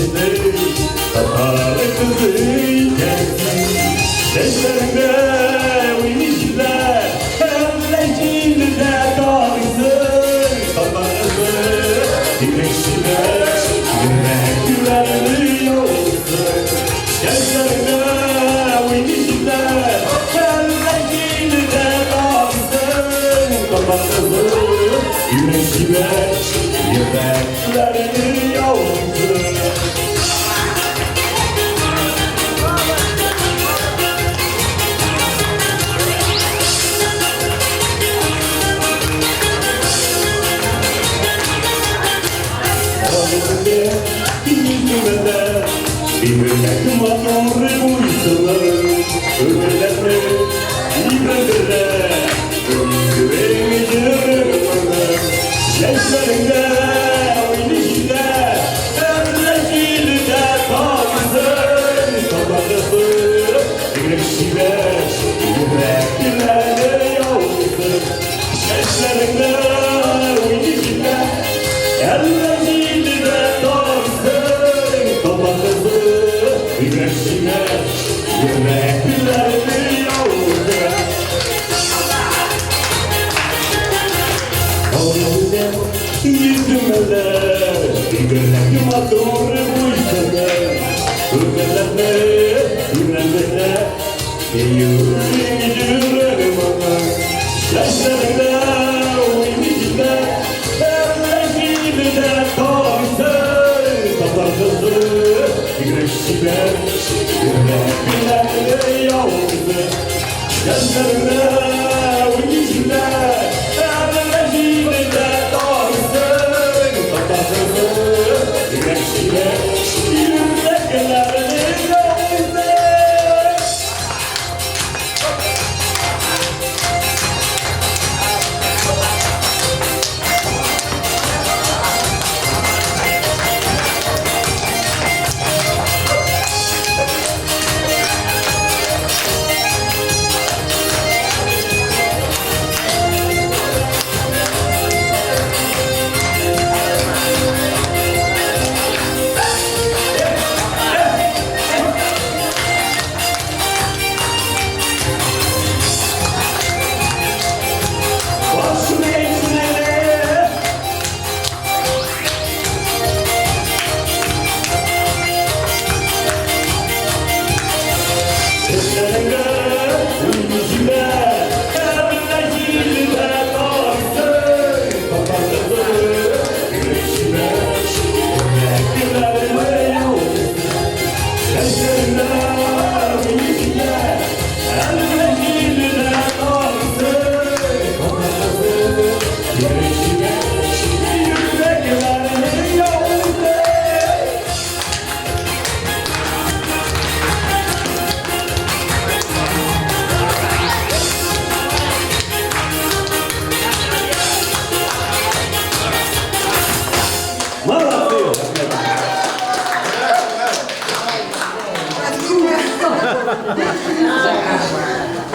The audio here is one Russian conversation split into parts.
gençleri kapalı kızıyken gençlerinde uymuşlar evlecinde kalsın kapalı güneşine yüreklerini yolsun gençlerinde uymuşlar evlecinde kalsın kapalı güneşine yüreklerini yolsun. Bir hürmetim atları uysunlar, ömürlerine ibretlere, güveniciler bana. Gençlerinde oynayışlar, evlecilde kalsın, kabarası, güneşiler, yüreklerine yolsun. Gençlerinde oynayışlar, evlecilde kalsın, kabarası, güneşine yüreklerini yolsun. Kavramda yüzümeler, yüreğim atları uysalar. Hürmelerle, hürmelerle, yüreğim bana. Yaşlarında uymuşlar, evlecilde kalsın, kabarası, güneşler, yüreklerle yolsun. Yaşlarında uymuşlar, evlecilde kalsın, kabarası, güneşler, yüreklerle yolsun.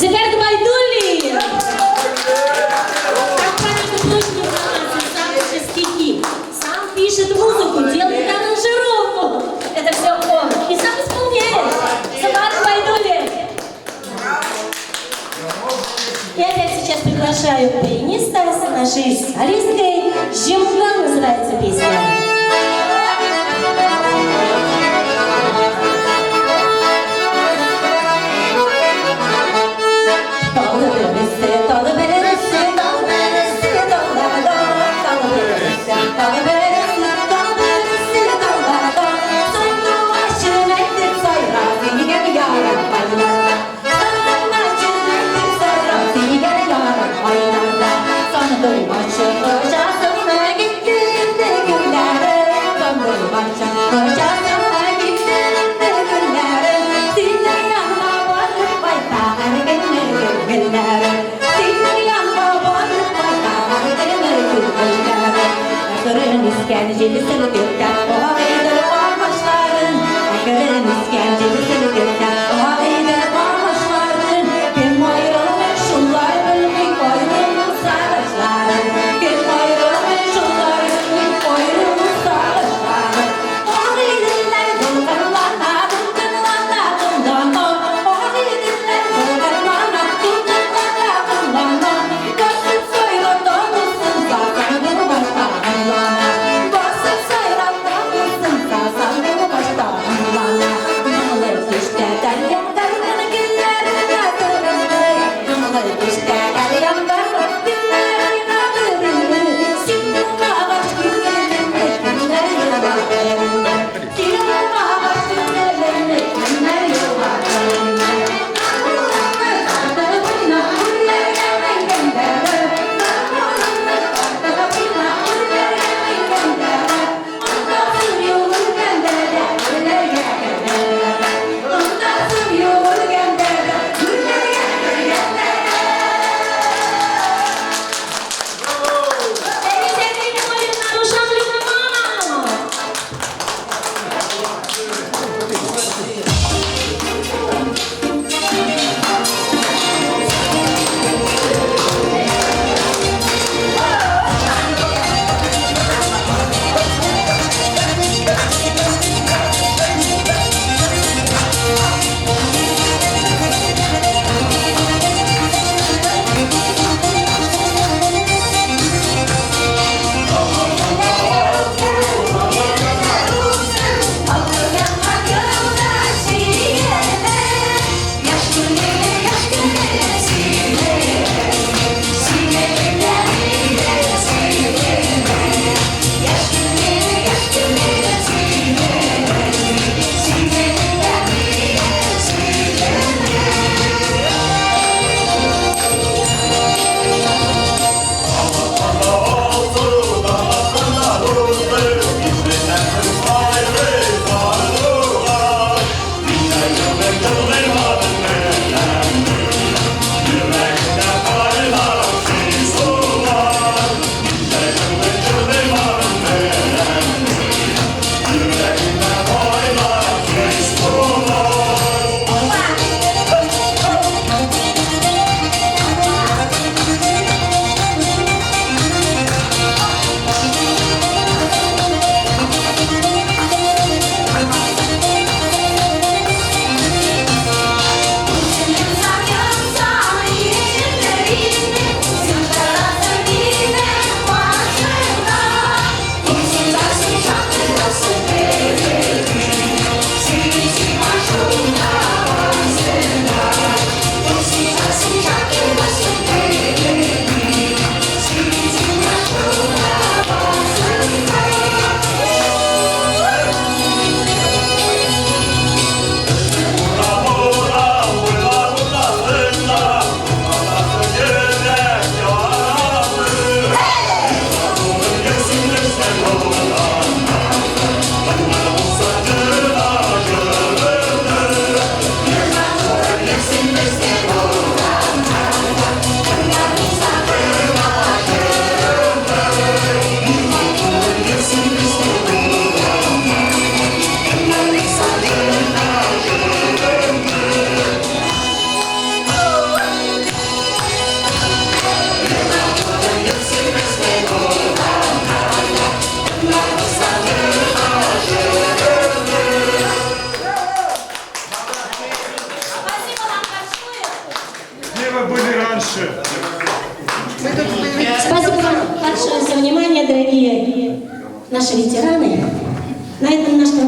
Жеперт Байдулли! Компания художник сам пишет стихи, сам пишет музыку, делает аранжировку. Это все он. И сам исполняет. Жеперт Байдулли! И опять сейчас приглашаю пианиста с нашей солисткой. «Жемган» называется песня. Doymaşı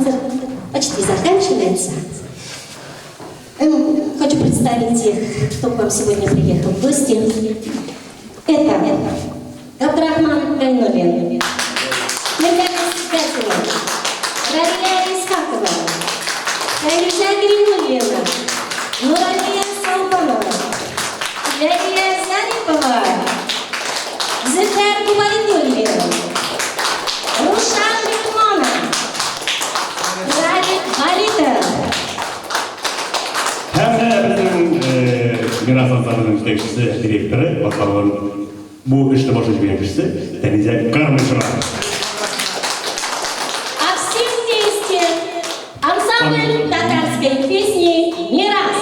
концерт почти заканчивается. Хочу представить тех, кто к вам сегодня приехал в гости. Это Габдрахман Гайнуллин, Миргазис Гатилов, Ралия Исхакова, Кайрюша Гринуллина, Нуралия Салпанова, Лялия Зарипова, Зефер Губайдуллин, Рушан Бекманов, Радик Халидов. Hem de bizim miras ansambının yetekçisi, direktörü, bakalım bu işte başlıca yöneticisi Denize Karmışıra. А все вместе ансамбль татарской песни «Мирас».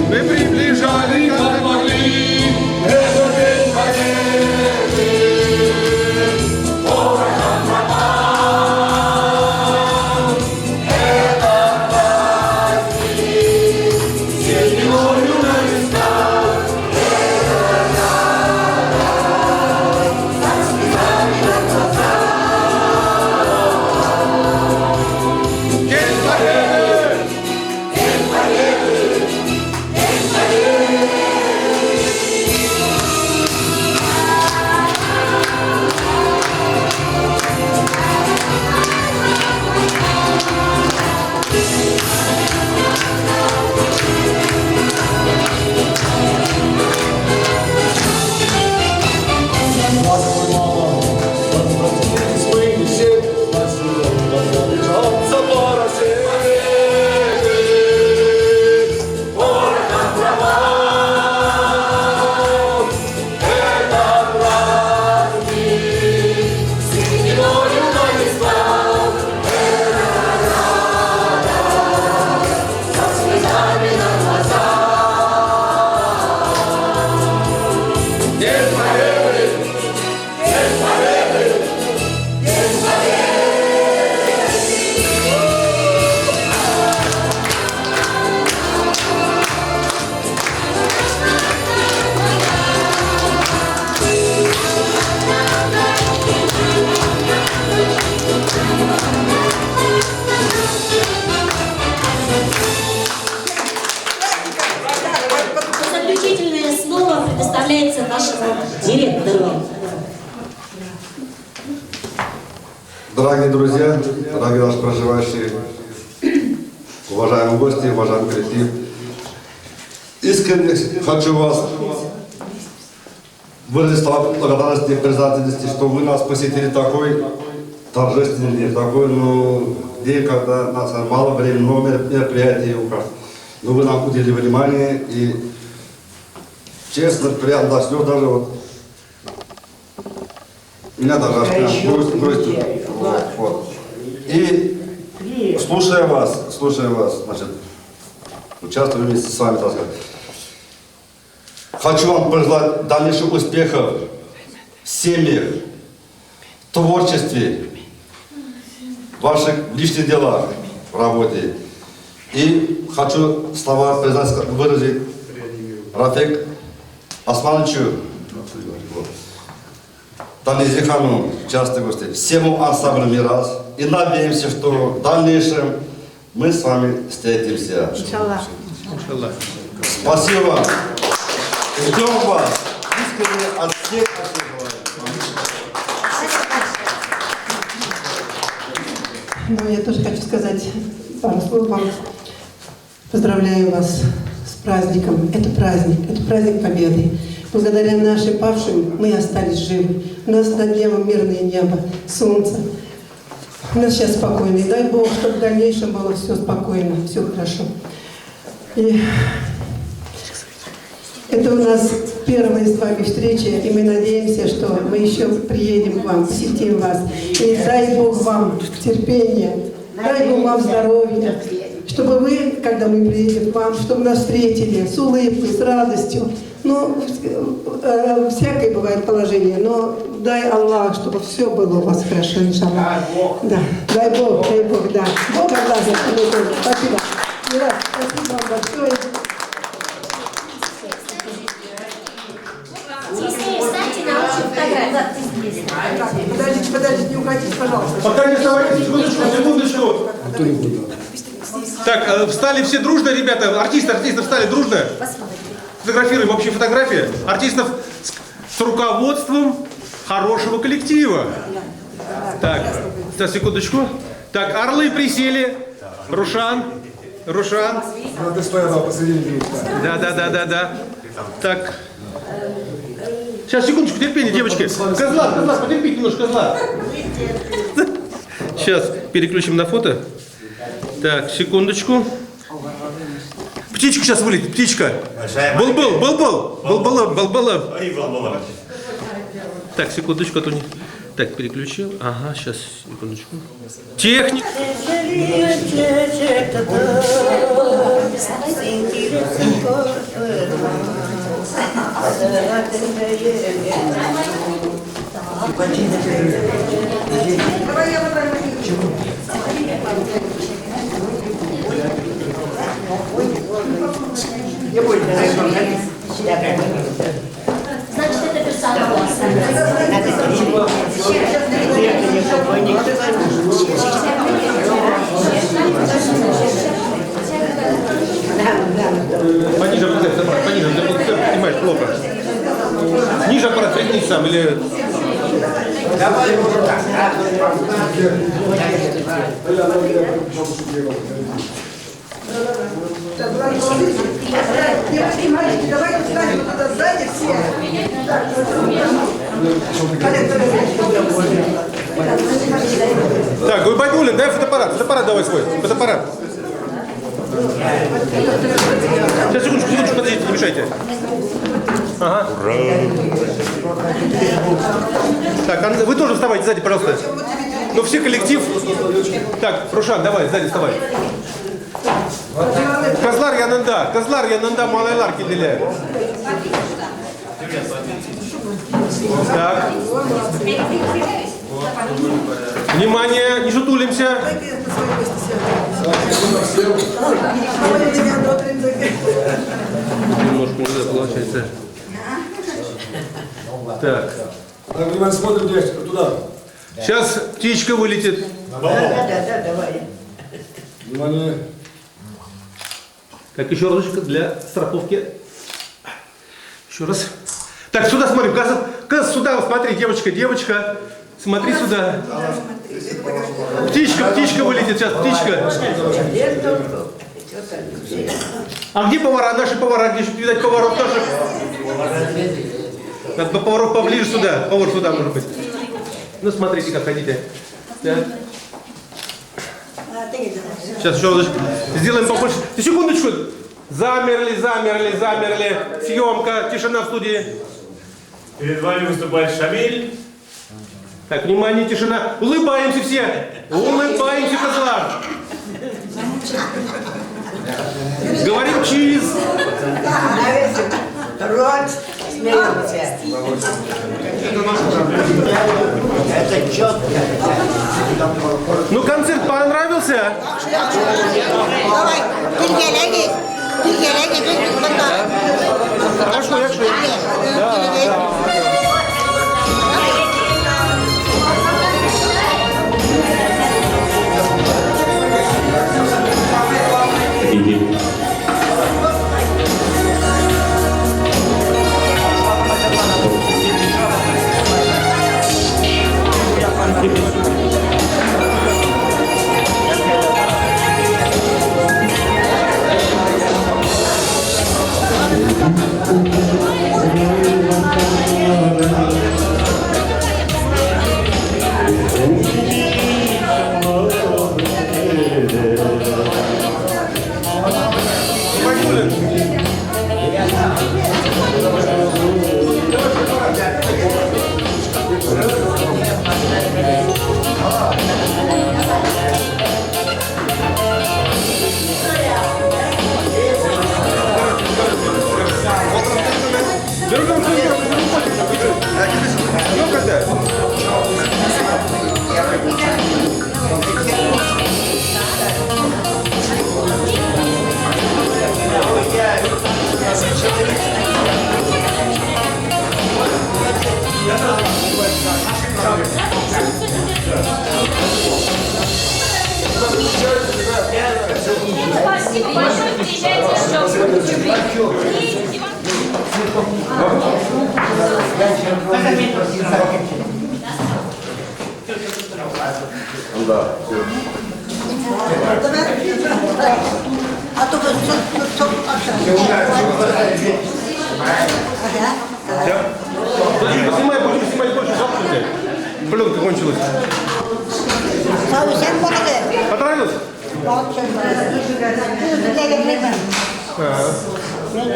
Мы приближали, как могли, этот день победы. Город Атаман, это праздник, синёю на листах, это радость, со слезами на глазах. День победы! Заключительное слово предоставляется нашему директору. Дорогие друзья, дорогие наши проживающие, уважаемые гости, уважаемый коллектив, искренне хочу вас выразить слова благодарности и признательности, что вы нас посетили такой торжественный день, такой день, когда у нас мало времени, много мероприятий у вас. Но вы нам уделили внимание и честно, приятно до слез даже вот. Меня даже аж прям грусть. Вот. И слушая вас, значит, участвую вместе с вами, так сказать. Хочу вам пожелать дальнейших успехов в семьях, в творчестве, в ваших личных делах, в работе. И хочу слова признательства выразить Рафик Османовичу, Танизихану, часто гости, всему ансамблю «Мирас». И надеемся, что в дальнейшем мы с вами встретимся. Иншаллах. Спасибо вам. Ждем вас. Искренне от всех Ну, я тоже хочу сказать пару слов вам. Поздравляю вас с праздником. Это праздник Победы. Благодаря нашим павшим мы остались живы. У нас над небом мирное небо, солнце. У нас сейчас спокойно. И дай Бог, чтобы в дальнейшем было все спокойно, все хорошо. И это у нас первая с вами встреча, и мы надеемся, что мы еще приедем к вам, посетим вас. И дай Бог вам терпения, дай Бог вам здоровья, чтобы вы, когда мы приедем к вам, чтобы нас встретили с улыбкой, с радостью. Ну, всякое бывает положение, но дай Аллах, чтобы все было у вас хорошо, иншаллах. Да, дай Бог, да. Бог Аллах, спасибо. Мирас, спасибо вам большое. Встаньте на общую фотографию. Подождите, не уходите, пожалуйста. Пока не вставайте, секундочку. Так, встали все дружно, ребята. Артисты встали дружно. Фотографируем общие фотографии. Артистов с руководством хорошего коллектива. Так, сейчас, секундочку. Так, орлы присели. Рушан. Надо стояла посередине. Да. Так. Сейчас, секундочку, терпение, девочки. Козла, потерпите немножко, козла. Сейчас переключим на фото. Так, секундочку. Птичка сейчас вылетит, птичка. Был. Так, секундочку, а то не... Так, переключил. Ага, сейчас, секундочку. Техник. Значит, это персонал. Пониже аппарат, пониже, ты понимаешь, плохо. Ниже аппарат, пригнись сам, или... Девочки, мальчики, давайте встанем туда сзади все. Так, Гуйбайдуллин, дай фотоаппарат давай свой, фотоаппарат. Сейчас, секундочку, подождите, не мешайте. Ага. Так, вы тоже вставайте сзади, пожалуйста. Ну, все коллектив. Так, Рушан, давай, сзади вставай. Козлар Янанда, Малайлар Киделя. Так. Внимание, не шутулимся. Немножко не туда получается. Так. Так, внимание, смотрим, девочка, туда. Сейчас птичка вылетит. Внимание. Так, еще разочек для страховки. Еще раз. Так, сюда смотрим. Каз, сюда, смотри, девочка. Смотри сюда. Птичка вылетит сейчас, птичка. А где повара? Наши повара, где еще, видать, поваров тоже. Надо бы поваров поближе сюда. Повар сюда, может быть. Ну, смотрите, как хотите. Так. Сейчас еще разочек. Сделаем побольше. Секундочку. Замерли. Съемка. Тишина в студии. Перед вами выступает Шамиль. Так, внимание, тишина. Улыбаемся все. Улыбаемся, Козлар. Говорим чиз. Рот смеемся. Это четко. Ну, концерт понравился? Давай, Türkiye'ye git. Хорошо, я что? Иди. Спасибо большое, приезжайте еще. А то çok Снимай больше, жалко. Пленка кончилась. Sen bana Понравилось?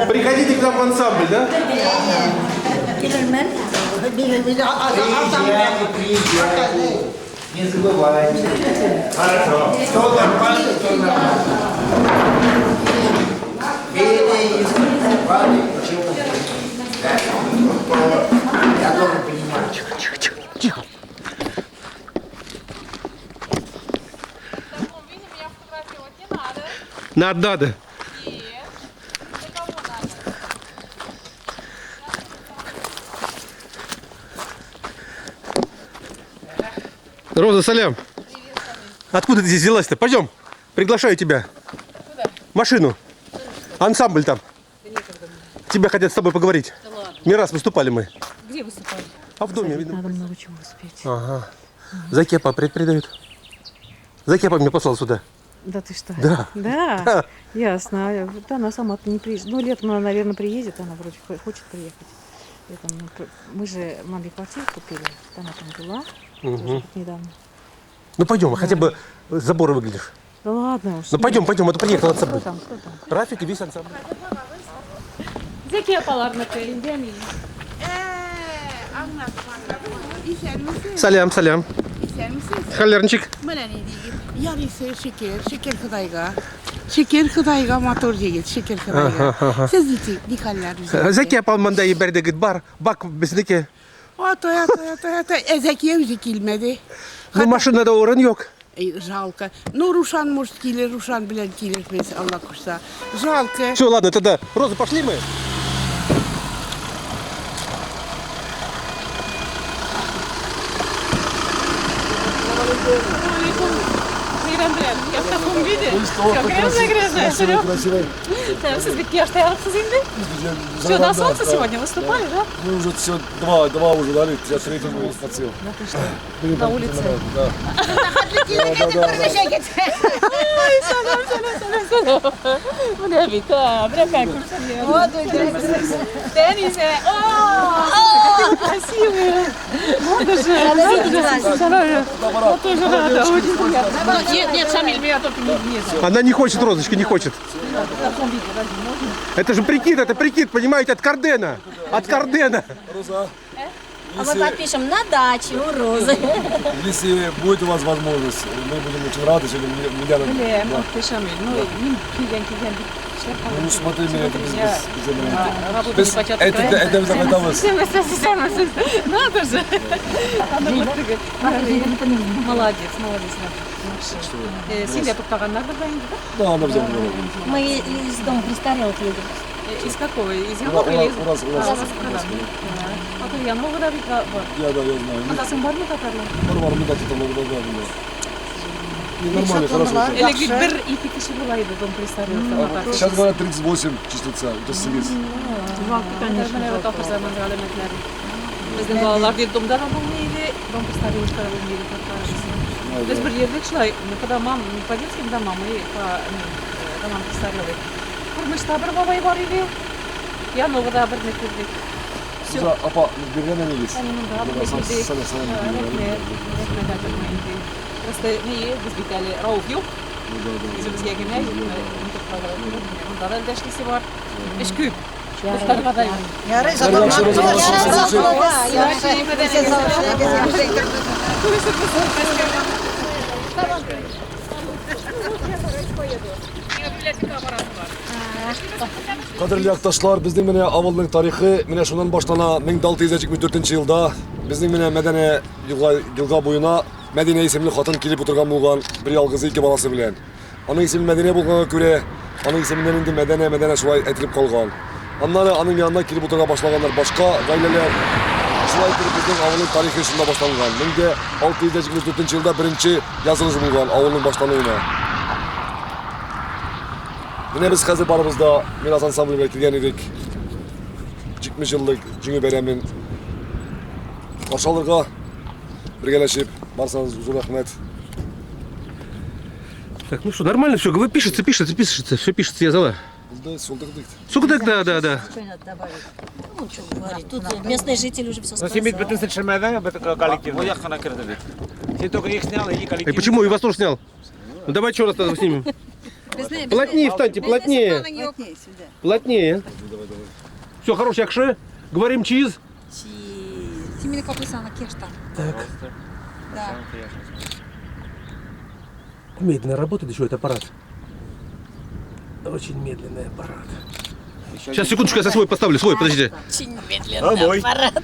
Приходите к нам в ансамбль, да? Не забывайте. Хорошо. Кто там палит, кто там почему? Я должен понимать. Тихо. Надо. Роза, салям. Откуда ты здесь взялась-то? Пойдем, приглашаю тебя. Куда? В машину. Ансамбль там. Тебя хотят с тобой поговорить. Да ладно. Не раз выступали мы. Где выступали? А в доме. Надо много чего успеть. Ага. Закепа передают. Закепа меня послал сюда. Да ты что? Да. Да? Ясно. Да, она сама-то не приезжает. Ну, летом она, наверное, приедет. Она вроде хочет приехать. Мы же маме квартиру купили. Она там была. Тоже вот недавно. Ну пойдем, хотя бы заборы выглядишь. Да ладно уж. Ну пойдем, это приехал ансамбль. Кто там? Рафик и весь ансамбль. Zekiyapalarına koyayım değil mi? İçer misin? Салям, салям. İçer misin? Халерничек. Bana ne diyeyim? Yarısı şeker Xudayga. Şeker Xudayga motor yigit, şeker Xudayga. Siz dikallarınız. Закепа мандай берде гит бар. Бак безнеке. Toya. Ezekiye müzik ilmedi. Ну машинада орын yok. Жалко. Ну, Рушан, может, киллер, Рушан, блядь, киллер, Allah курса. Жалко. Все, ладно, тогда. Роза, пошли мы. Я в таком виде. Все грязное. Красивый. Siz makyajlısınız şimdi. Все, на солнце сегодня выступали, да? Мы уже все два уже дали, я третий хотел. На улице. Да. Selam. Bu ne bir ta, bırak kurtarıyor. Denize. Красивые. Надо же. Я тоже рада, очень приятно. Нет, Шамиль, меня только не. Она не хочет, Розочка, не хочет. Это же прикид, понимаете, от Кардена. От Кардена. Роза, А мы подпишем на даче у Розы. если будет у вас возможность, мы будем очень рады, если меня... Öyle, muhteşem. No, kim Ну, смотри, меня это без Работу без... не початок Это загадалось. Надо же. Надо вот прыгать. Молодец, молодец. Сильвия Пактаганнар инде. Да, она взяла. Мы из дома престарелых едем. Из какого? Из Янова или из... Ураз. Янова да бит бар. Я знаю. Атасың бар ма татарлар? Бар, мы дати там нормально, хорошо. Элек бит бир ике киши була иде дом престарелых. Сейчас говорят 38 числится, это сигез. Міне вот ахыр заманғы әлеметлері. Біздің балалар детдомда да болмайды, дом престарелых болмайды татарлар. Біз бір ерлік шылай, по домам, по детским домам и по домам престарелых. Құрмышта бір бабай бар иде, Яновада бір мектепте. Все. Апа, бергенен негіз. Просто біз бит әлі Рауф жоқ. Бізге келмей, онда да дәшлесі бар. Іш көп. Достарға да. Кадерлі якташлар, біздің мене авылның тарихы мене шунан башлана 1624 елда біздің мене Мәдәнә елга буена Мәдинә исемле хатын килеп утырган булган бер ялгызы ике баласы белән. Аның исеме Мәдинә булганга күрә, аның исеменнән инде Мәдәнә шулай әйтелеп калган. Аннары аның янына килеп утырга башлаганнар башка гаиләләр. Шулай итеп безнең авылның тарихы шунда башланган. 1624 елда беренче язылыш булган авылның башлануына. Менә без хәзер барыбызда Мирас ансамбле килгән идек. 70 еллык җиңү бәйрәмен каршы алырга бергәләшеп, барсагыз зур рәхмәт. Так, ну что, нормально все, вы пишется, все пишется, я зала. Сулдык, да. Ну, что говорить, тут местные жители уже все сказали. коллектив. Ну, я хана кредит. Ты только их снял, и коллектив. И почему? И вас тоже снял? Ну давай еще раз тогда снимем. Плотнее встаньте, плотнее. Плотнее. Все, хорош, якши. Говорим чиз. Так. Да. Медленно работает еще этот аппарат. Очень медленный аппарат. Сейчас, секундочку, я свой поставлю, подождите. Очень медленный аппарат.